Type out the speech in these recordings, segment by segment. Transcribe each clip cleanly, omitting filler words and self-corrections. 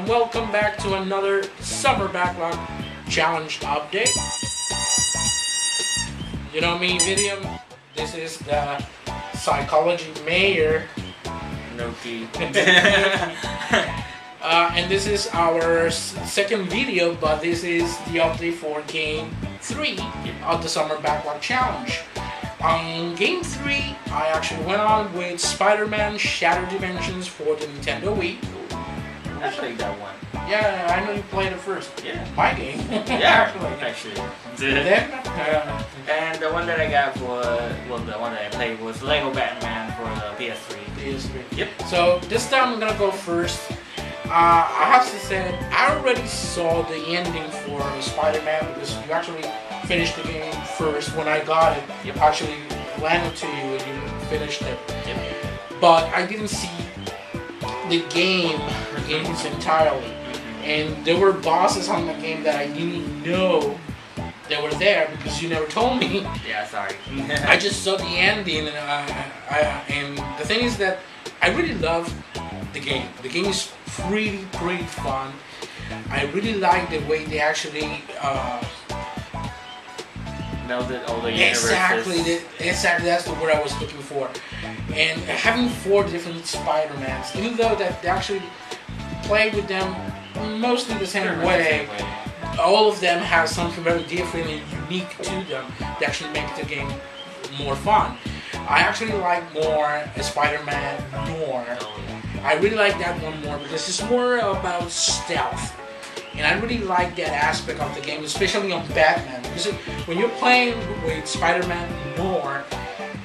and welcome back to another Summer Backlog Challenge update. You know me, Vidium. This is the psychology mayor, Nuky. and this is our second video, but this is the update for Game 3 of the Summer Backlog Challenge. On Game 3, I actually went on with Spider-Man Shattered Dimensions for the Nintendo Wii. I played that one. Yeah, I know you played it first. Yeah. My game. Yeah, actually. Then, And the one that I got was, well, the one that I played was Lego Batman for the PS3. PS3. Yep. So this time I'm gonna go first. I have to say, I already saw the ending for Spider-Man because you actually finished the game first. When I got it, it actually landed to you and you finished it. Yep. But I didn't see the game in its entirely. And there were bosses on the game that I didn't know they were there because you never told me. Yeah, sorry. I just saw the ending, and the thing is that I really love the game. The game is pretty fun. I really like the way they actually melded all the universes. Exactly, that's the word I was looking for. And having 4 different Spider-Mans, even though that they actually play with them mostly the same way, all of them have something very different and unique to them that actually make the game more fun. I actually like more Spider-Man more. I really like that one more because it's more about stealth. And I really like that aspect of the game, especially on Batman. Because when you're playing with Spider-Man more,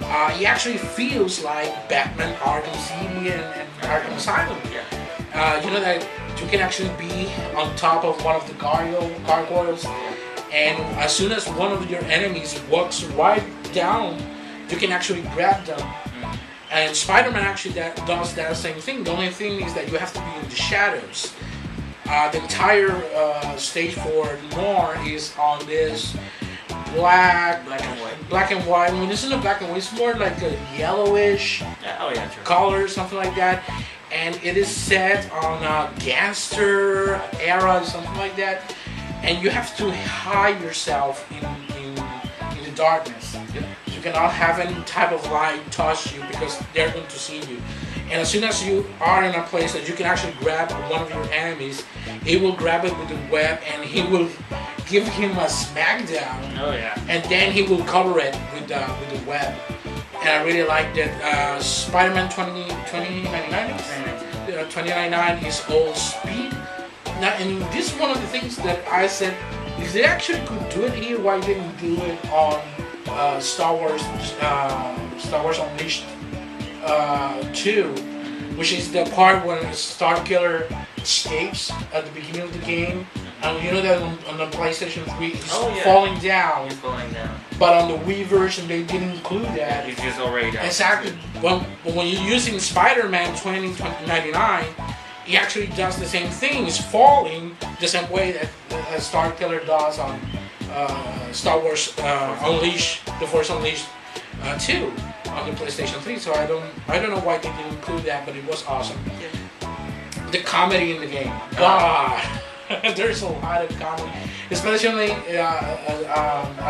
it actually feels like Batman Arkham City and Arkham Asylum. You know that you can actually be on top of one of the gargoyles, and as soon as one of your enemies walks right down, you can actually grab them. And Spider-Man actually does that same thing. The only thing is that you have to be in the shadows. The entire stage for Noir is on this black and white. I mean, this isn't black and white. It's more like a yellowish color, something like that. And it is set on a gangster era, something like that. And you have to hide yourself in the darkness. Yep. You cannot have any type of light touch you because they're going to see you. And as soon as you are in a place that you can actually grab one of your enemies, he will grab it with the web and he will give him a smackdown. Oh yeah. And then he will cover it with the web. And I really like that Spider-Man 2099 is all speed. Now, and this is one of the things that I said, if they actually could do it here, why didn't do it on Star Wars Unleashed 2, which is the part when Starkiller escapes at the beginning of the game. And you know that on the PlayStation 3 he's falling down. He's falling down. But on the Wii version they didn't include that. He's just already down. Exactly. Well, when you're using Spider-Man 2099, he actually does the same thing. He's falling the same way that Starkiller does on Star Wars Unleashed, The Force Unleashed 2 on the PlayStation 3. So I don't know why they didn't include that, but it was awesome. The comedy in the game. God. There's a lot of comedy, especially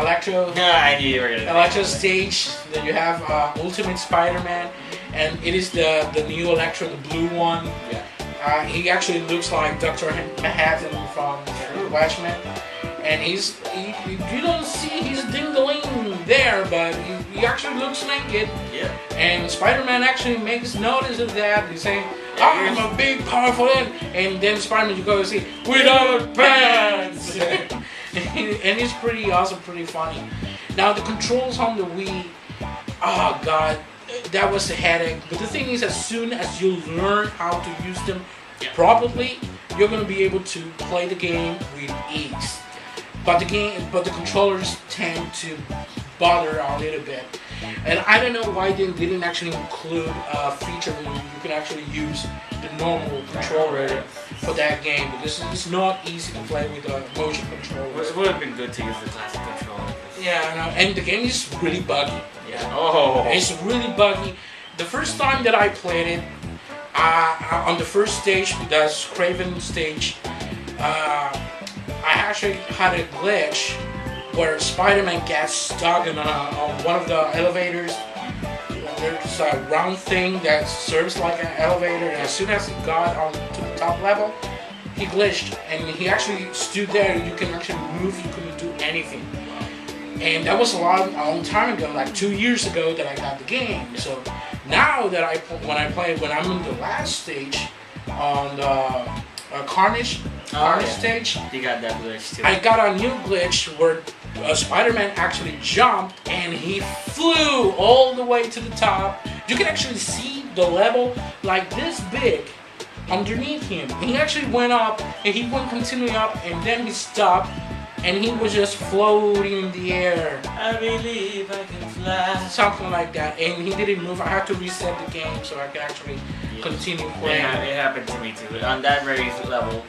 Electro. I knew you were gonna Electro stage that you have Ultimate Spider-Man, and it is the new Electro, the blue one. Yeah. He actually looks like Dr. Manhattan from Watchmen, and you don't see his ding-a-ling there, but he actually looks naked. Yeah. And Spider-Man actually makes notice of that. He's saying, I'm a big, powerful and then Spider-Man, you go and see, without pants! And it's pretty awesome, pretty funny. Now, the controls on the Wii, oh god, that was a headache. But the thing is, as soon as you learn how to use them properly, you're going to be able to play the game with ease. But the controllers tend to bother a little bit. And I don't know why they didn't actually include a feature where you can actually use the normal controller for that game, because it's not easy to play with a motion controller. It would have been good to use the classic controller. Yeah, I know. And the game is really buggy. Yeah. Oh. It's really buggy. The first time that I played it, On the first stage, that's Craven stage, I actually had a glitch where Spider-Man gets stuck on one of the elevators. There's a round thing that serves like an elevator, and as soon as he got on to the top level, he glitched, and he actually stood there. You can actually move, you couldn't do anything. And that was a long time ago, like 2 years ago that I got the game. So now that when I'm in the last stage on the Carnage stage, you got that glitch too. I got a new glitch where Spider-Man actually jumped and he flew all the way to the top. You can actually see the level like this big underneath him. He actually went up and he went continuing up, and then he stopped and he was just floating in the air. I believe I can fly. Something like that. And he didn't move. I had to reset the game so I could actually continue playing. It happened to me too. On that very level,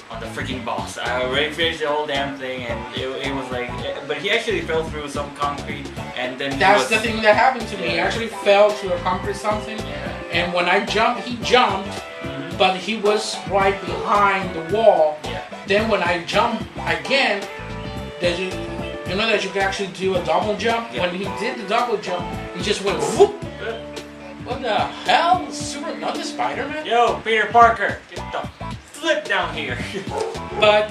on the freaking boss, I already finished the whole damn thing, and it was like, but he actually fell through some concrete, and then that's the thing that happened to me. He actually fell through a concrete something, and when I jumped, he jumped, but he was right behind the wall. Then when I jumped again, you know that you can actually do a double jump? When he did the double jump, he just went whoop. What the hell? Super not the Spider-Man? Yo, Peter Parker, get the flip down here. But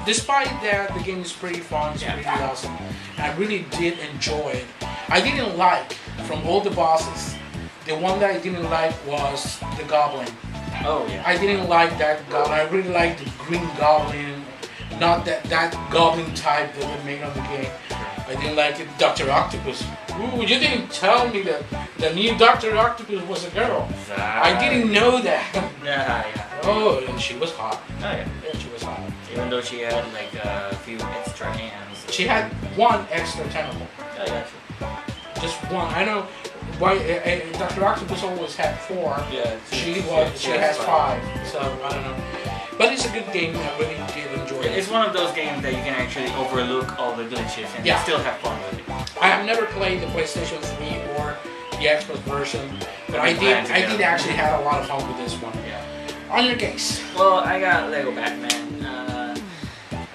despite that, the game is pretty fun, it's pretty awesome. I really did enjoy it. I didn't like, from all the bosses, the one that I didn't like was the Goblin. Oh yeah. I didn't like that Goblin. I really liked the Green Goblin, not that Goblin type that they made on the game. I didn't like it. Dr. Octopus. Ooh, you didn't tell me that the new Dr. Octopus was a girl. I didn't know that. Yeah. Oh, and she was hot. Oh yeah. Yeah, she was hot. Even though she had like a few extra hands. She had one extra tentacle. Oh yeah. Just one. I know why Dr. Octopus always had 4. Yeah. She has 5. So I don't know. But it's a good game. I really did enjoy it. It's one of those games that you can actually overlook all the glitches and still have fun with it. I have never played the PlayStation 3 or the Xbox version, but I did actually have a lot of fun with this one. Yeah. On your case. Well, I got Lego Batman.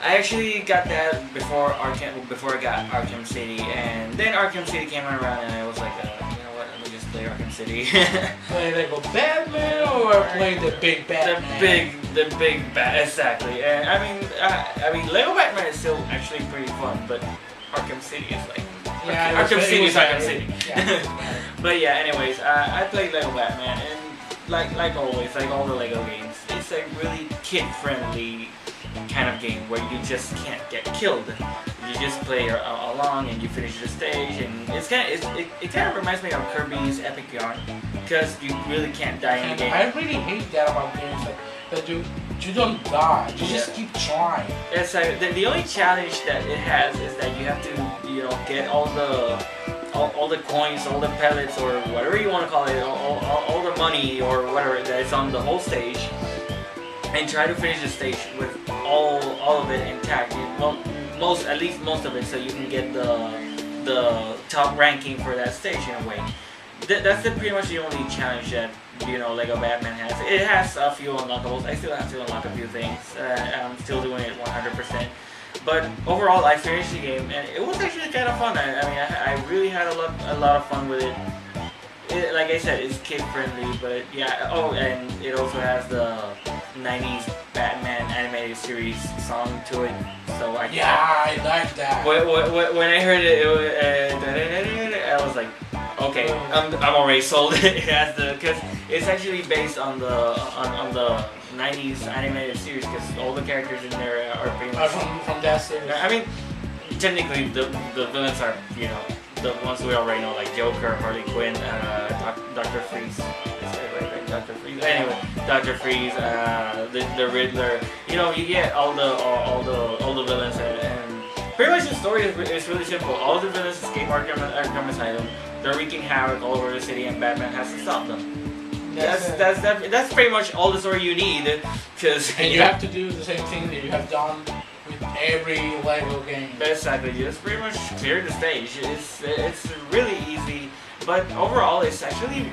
I actually got that before I got Arkham City, and then Arkham City came around, and I was like, you know what? Let me just play Arkham City. Play Lego Batman or play the big Batman? The big bat, exactly. And I mean, Lego Batman is still actually pretty fun, but Arkham City is like Arkham City is Arkham City. Yeah. But yeah, anyways, I played Lego Batman, and like always, like all the Lego games, it's a really kid-friendly kind of game where you just can't get killed. You just play along and you finish the stage, and it kind of reminds me of Kirby's Epic Yarn, because you really can't die in the game. I really hate that about games that you don't die. You just keep trying. It's like the only challenge that it has is that you have to get all the coins, all the pellets, or whatever you want to call it, all the money or whatever that is on the whole stage, and try to finish the stage with all of it intact. Well, at least most of it, so you can get the top ranking for that stage in a way. That's pretty much the only challenge that Lego Batman has. It has a few unlockables. I still have to unlock a few things. I'm still doing it 100%. But overall, I finished the game, and it was actually kind of fun. I really had a lot of fun with it. Like I said, it's kid friendly, but yeah. Oh, and it also has the 90s Batman animated series song to it. So I like that. When I heard it, I was like, okay, I'm already sold. It has because it's actually based on the 90s animated series, because all the characters in there are pretty much from that series. I mean, technically the villains are the ones we already know, like Joker, Harley Quinn, Dr. Freeze. Right? Dr. Freeze. Anyway, Dr. Freeze, the Riddler. You get all the villains, and pretty much the story is really simple. All the villains escape Arkham Asylum. They're wreaking havoc all over the city, and Batman has to stop them. That's pretty much all the story you need. And you have to do the same thing that you have done with every Lego game. Exactly, you just pretty much clear the stage. It's really easy, but overall it's actually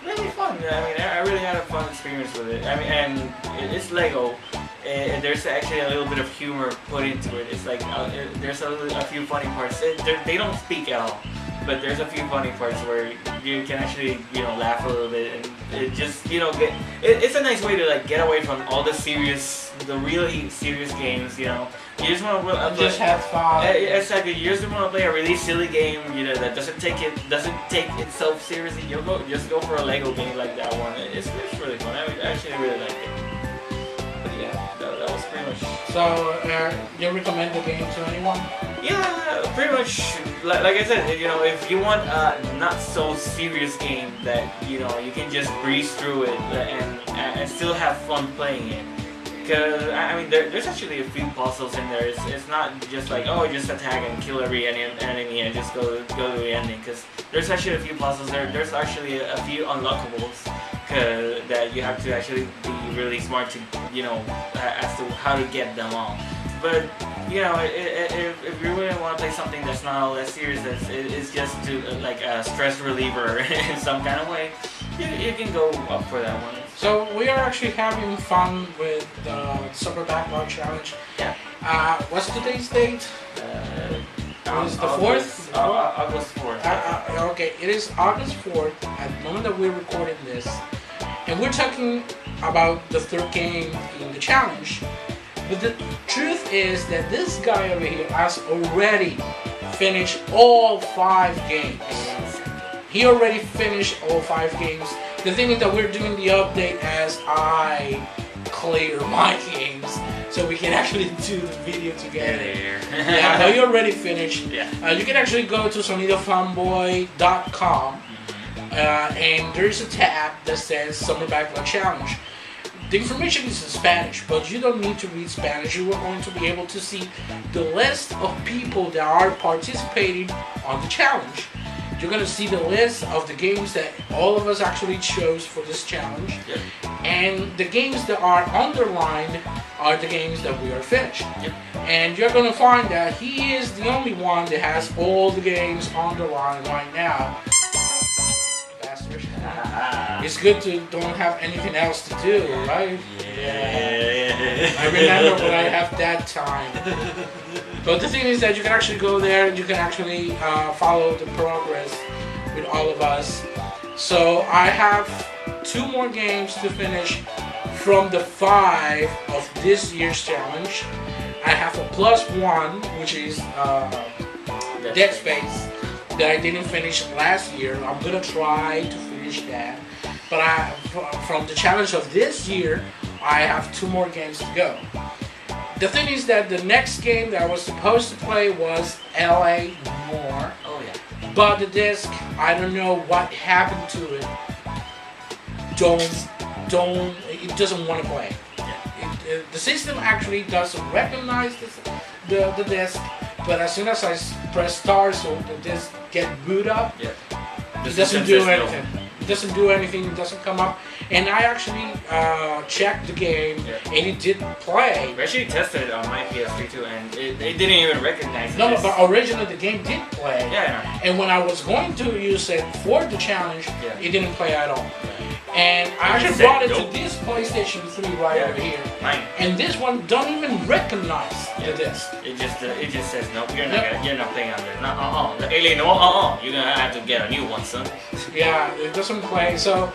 really fun. I mean, I really had a fun experience with it. I mean, and it's Lego. And there's actually a little bit of humor put into it. It's like there's a few funny parts. They don't speak at all, but there's a few funny parts where you can actually laugh a little bit, and it just it's a nice way to like get away from all the really serious games. You just want to just have fun. Exactly. You just want to play a really silly game. That doesn't take itself seriously. Just go for a Lego game like that one. It's really fun. I actually really like it. That was pretty much. So, you recommend the game to anyone? Yeah, pretty much. Like I said, if you want a not so serious game that you can just breeze through it and still have fun playing it. Because I mean, there's actually a few puzzles in there. It's not just like just attack and kill every enemy and just go to the ending. Because there's actually a few puzzles there. There's actually a few unlockables that you have to actually be really smart to as to how to get them all. But if you really want to play something that's not all that serious, it's just to like a stress reliever in some kind of way, you can go up for that one. So we are actually having fun with the Summer Backlog Challenge. Yeah. What's today's date? It is the 4th? August 4th. Okay, it is August 4th at the moment that we're recording this. And we're talking about the third game in the challenge. But the truth is that this guy over here has already finished all 5 games. He already finished all 5 games. The thing is that we're doing the update as I clear my games, so we can actually do the video together. Yeah, no, you already finished. Yeah. You can actually go to sonidofanboy.com and there's a tab that says Summer Backlog Challenge. The information is in Spanish, but you don't need to read Spanish. You are going to be able to see the list of people that are participating on the challenge. You're going to see the list of the games that all of us actually chose for this challenge. Yep. And the games that are underlined are the games that we are finished. Yep. And you're going to find that he is the only one that has all the games underlined right now. Bastard. It's good to don't have anything else to do, right? Yeah. I remember when I have that time. But the thing is that you can actually go there and you can actually follow the progress with all of us. So I have 2 more games to finish from the 5 of this year's challenge. I have a +1, which is Dead Space, that I didn't finish last year. I'm gonna try to finish that. But from the challenge of this year, I have 2 more games to go. The thing is that the next game that I was supposed to play was LA Noire. Oh yeah. But the disc, I don't know what happened to it. It doesn't want to play. Yeah. The system actually doesn't recognize the disc, but as soon as I press start, so the disc get boot up, Yeah. it doesn't do anything. It doesn't do anything. It doesn't come up. And I actually checked the game, and it did play. We actually tested it on my PS3 too, and it didn't even recognize it. No, but originally the game did play. Yeah. And when I was going to use it for the challenge, it didn't play at all. And I actually brought it to this PlayStation 3 right over here. Mine. And this one don't even recognize the disc. It just says no. You're not playing on there. No, the Alien. You're gonna have to get a new one, son. Yeah, it doesn't play. So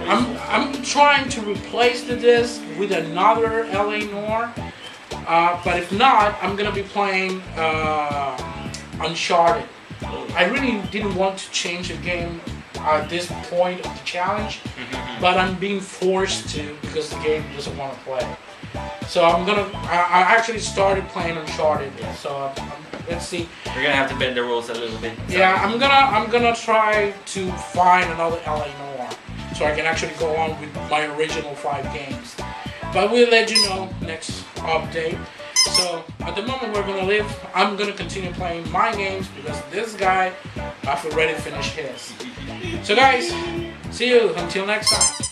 I'm trying to replace the disc with another LA Noire. But if not, I'm gonna be playing Uncharted. I really didn't want to change the game at this point of the challenge, but I'm being forced to because the game doesn't want to play. So I actually started playing Uncharted. So let's see. We're gonna have to bend the rules a little bit. So. Yeah, I'm gonna try to find another LA Noire so I can actually go on with my original 5 games. But we'll let you know next update. So at the moment I'm gonna continue playing my games because this guy I've already finished his. So guys, see you until next time.